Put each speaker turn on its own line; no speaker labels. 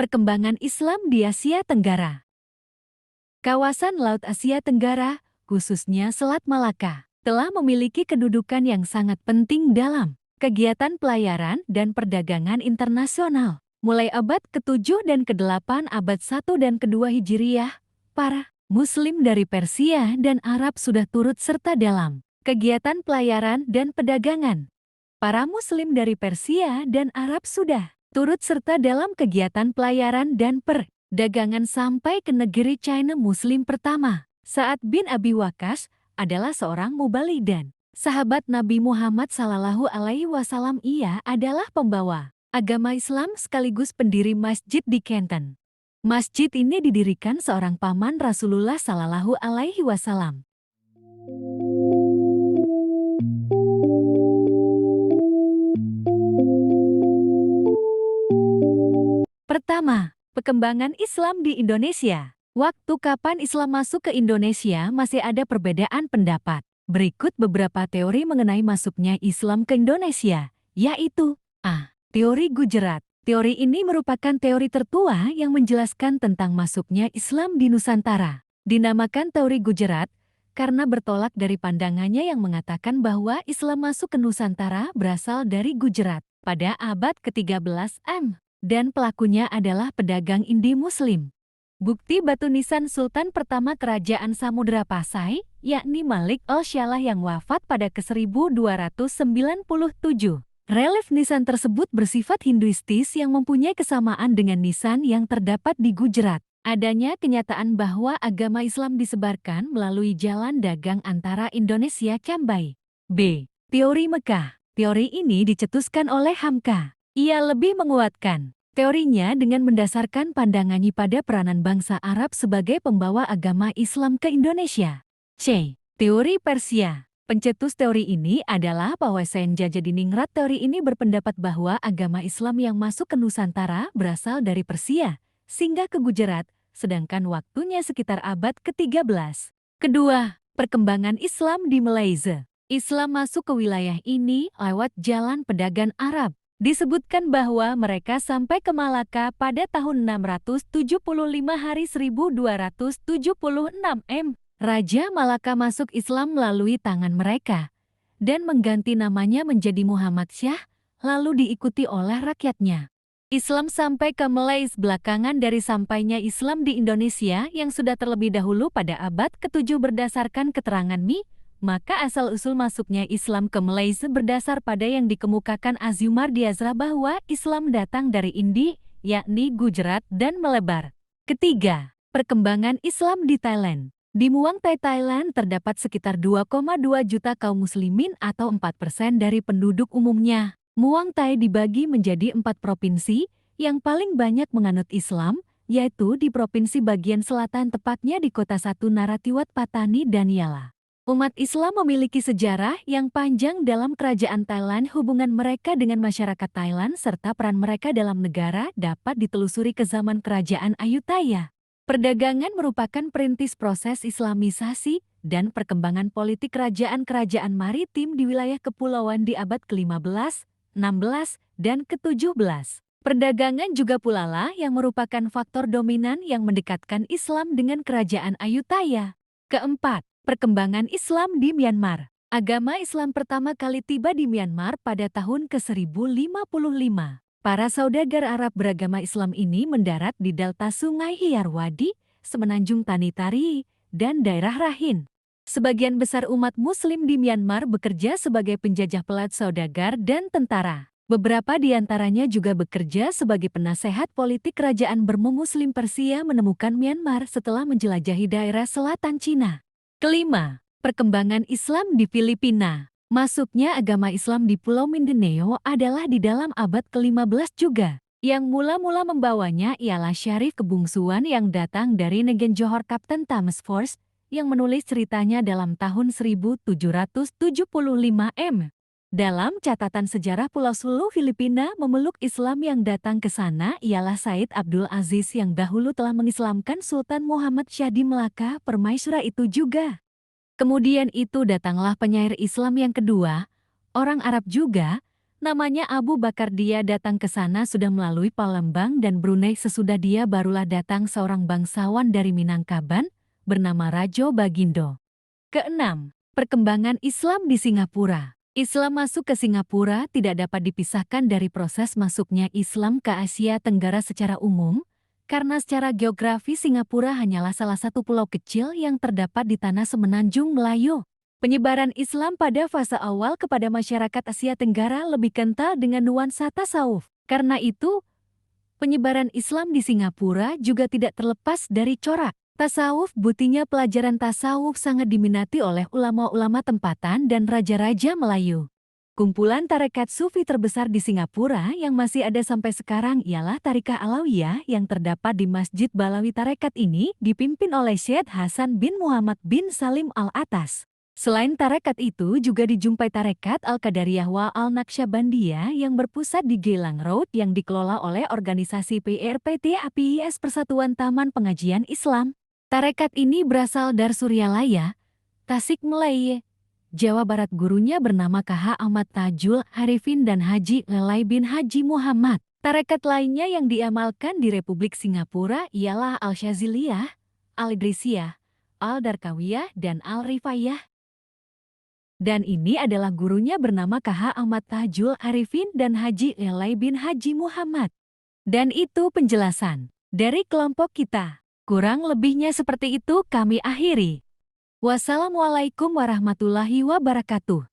Perkembangan Islam di Asia Tenggara. Kawasan Laut Asia Tenggara, khususnya Selat Malaka, telah memiliki kedudukan yang sangat penting dalam kegiatan pelayaran dan perdagangan internasional. Mulai abad ke-7 dan ke-8 abad 1 dan ke-2 Hijriyah, para Muslim dari Persia dan Arab sudah turut serta dalam kegiatan pelayaran dan perdagangan. Para Muslim dari Persia dan Arab sudah turut serta dalam kegiatan pelayaran dan perdagangan sampai ke negeri China Muslim pertama. Sa'ad bin Abi Waqqas adalah seorang mubalik dan sahabat Nabi Muhammad Sallallahu Alaihi Wasallam. Ia adalah pembawa agama Islam sekaligus pendiri masjid di Canton. Masjid ini didirikan seorang paman Rasulullah Sallallahu Alaihi Wasallam. Pertama, perkembangan Islam di Indonesia. Waktu kapan Islam masuk ke Indonesia masih ada perbedaan pendapat. Berikut beberapa teori mengenai masuknya Islam ke Indonesia, yaitu A. Teori Gujarat. Teori ini merupakan teori tertua yang menjelaskan tentang masuknya Islam di Nusantara. Dinamakan teori Gujarat karena bertolak dari pandangannya yang mengatakan bahwa Islam masuk ke Nusantara berasal dari Gujarat pada abad ke-13 m. Dan pelakunya adalah pedagang Indi Muslim. Bukti batu nisan Sultan pertama Kerajaan Samudra Pasai, yakni Malik al-Syalah yang wafat pada ke-1297. Relief nisan tersebut bersifat Hinduistis yang mempunyai kesamaan dengan nisan yang terdapat di Gujarat. Adanya kenyataan bahwa agama Islam disebarkan melalui jalan dagang antara Indonesia Cambai. B. Teori Mekah. Teori ini dicetuskan oleh Hamka. Ia lebih menguatkan teorinya dengan mendasarkan pandangannya pada peranan bangsa Arab sebagai pembawa agama Islam ke Indonesia. C. Teori Persia. Pencetus teori ini adalah Pawesan Jajadiningrat. Teori ini berpendapat bahwa agama Islam yang masuk ke Nusantara berasal dari Persia, singgah ke Gujarat, sedangkan waktunya sekitar abad ke-13. Kedua, perkembangan Islam di Malaysia. Islam masuk ke wilayah ini lewat jalan pedagang Arab. Disebutkan bahwa mereka sampai ke Malaka pada tahun 675 hari 1276 m. Raja Malaka masuk Islam melalui tangan mereka dan mengganti namanya menjadi Muhammad Syah, lalu diikuti oleh rakyatnya. Islam sampai ke Malaysia belakangan dari sampainya Islam di Indonesia yang sudah terlebih dahulu pada abad ke-7 berdasarkan keterangan Mi. Maka asal-usul masuknya Islam ke Malaysia berdasar pada yang dikemukakan Azumar Diazra bahwa Islam datang dari Indi, yakni Gujarat dan melebar. Ketiga, perkembangan Islam di Thailand. Di Muang Thai, Thailand terdapat sekitar 2,2 juta kaum muslimin atau 4% dari penduduk umumnya. Muang Thai dibagi menjadi 4 provinsi yang paling banyak menganut Islam, yaitu di provinsi bagian selatan tepatnya di kota satu Narathiwat Pattani dan Yala. Umat Islam memiliki sejarah yang panjang dalam kerajaan Thailand. Hubungan mereka dengan masyarakat Thailand serta peran mereka dalam negara dapat ditelusuri ke zaman kerajaan Ayutthaya. Perdagangan merupakan perintis proses Islamisasi dan perkembangan politik kerajaan-kerajaan maritim di wilayah kepulauan di abad ke-15, 16, dan ke-17. Perdagangan juga pula lah yang merupakan faktor dominan yang mendekatkan Islam dengan kerajaan Ayutthaya. Keempat, perkembangan Islam di Myanmar. Agama Islam pertama kali tiba di Myanmar pada tahun ke-1055. Para saudagar Arab beragama Islam ini mendarat di delta Sungai Hyarwadi, semenanjung Tanitari, dan daerah Rakhine. Sebagian besar umat Muslim di Myanmar bekerja sebagai penjajah pelat saudagar dan tentara. Beberapa di antaranya juga bekerja sebagai penasehat politik kerajaan Burma. Muslim Persia menemukan Myanmar setelah menjelajahi daerah selatan Cina. Kelima, perkembangan Islam di Filipina. Masuknya agama Islam di Pulau Mindanao adalah di dalam abad ke-15 juga. Yang mula-mula membawanya ialah Syarif Kebungsuan yang datang dari Negen Johor Kapten Thames Force yang menulis ceritanya dalam tahun 1775 m. Dalam catatan sejarah Pulau Sulu Filipina, memeluk Islam yang datang ke sana ialah Said Abdul Aziz yang dahulu telah mengislamkan Sultan Muhammad Syah di Melaka Permaisura itu juga. Kemudian itu datanglah penyair Islam yang kedua, orang Arab juga, Namanya Abu Bakar. Dia datang ke sana sudah melalui Palembang dan Brunei. Sesudah dia barulah datang seorang bangsawan dari Minangkaban bernama Rajo Bagindo. Keenam, perkembangan Islam di Singapura. Islam masuk ke Singapura tidak dapat dipisahkan dari proses masuknya Islam ke Asia Tenggara secara umum, karena secara geografi Singapura hanyalah salah satu pulau kecil yang terdapat di tanah semenanjung Melayu. Penyebaran Islam pada fase awal kepada masyarakat Asia Tenggara lebih kental dengan nuansa tasawuf. Karena itu, penyebaran Islam di Singapura juga tidak terlepas dari corak tasawuf. Buktinya pelajaran tasawuf sangat diminati oleh ulama-ulama tempatan dan raja-raja Melayu. Kumpulan tarekat sufi terbesar di Singapura yang masih ada sampai sekarang ialah Tarekat Alawiyah yang terdapat di Masjid Balawi. Tarekat ini dipimpin oleh Syekh Hasan bin Muhammad bin Salim Al-Atas. Selain tarekat itu juga dijumpai tarekat Al-Qadariyah wa Al-Naqsyabandiyah yang berpusat di Geylang Road yang dikelola oleh organisasi PRPT APIS Persatuan Taman Pengajian Islam. Tarekat ini berasal dari Suryalaya, Tasikmalaya, Jawa Barat. Gurunya bernama KH Ahmad Tajul Harifin dan Haji Lelai bin Haji Muhammad. Tarekat lainnya yang diamalkan di Republik Singapura ialah Al-Syaziliyah, Al-Idrisiyah, Al-Darkawiyah, dan Al-Rifayah. Dan ini adalah gurunya bernama KH Ahmad Tajul Arifin dan Haji Lelai bin Haji Muhammad. Dan itu penjelasan dari kelompok kita. Kurang lebihnya seperti itu kami akhiri. Wassalamualaikum warahmatullahi wabarakatuh.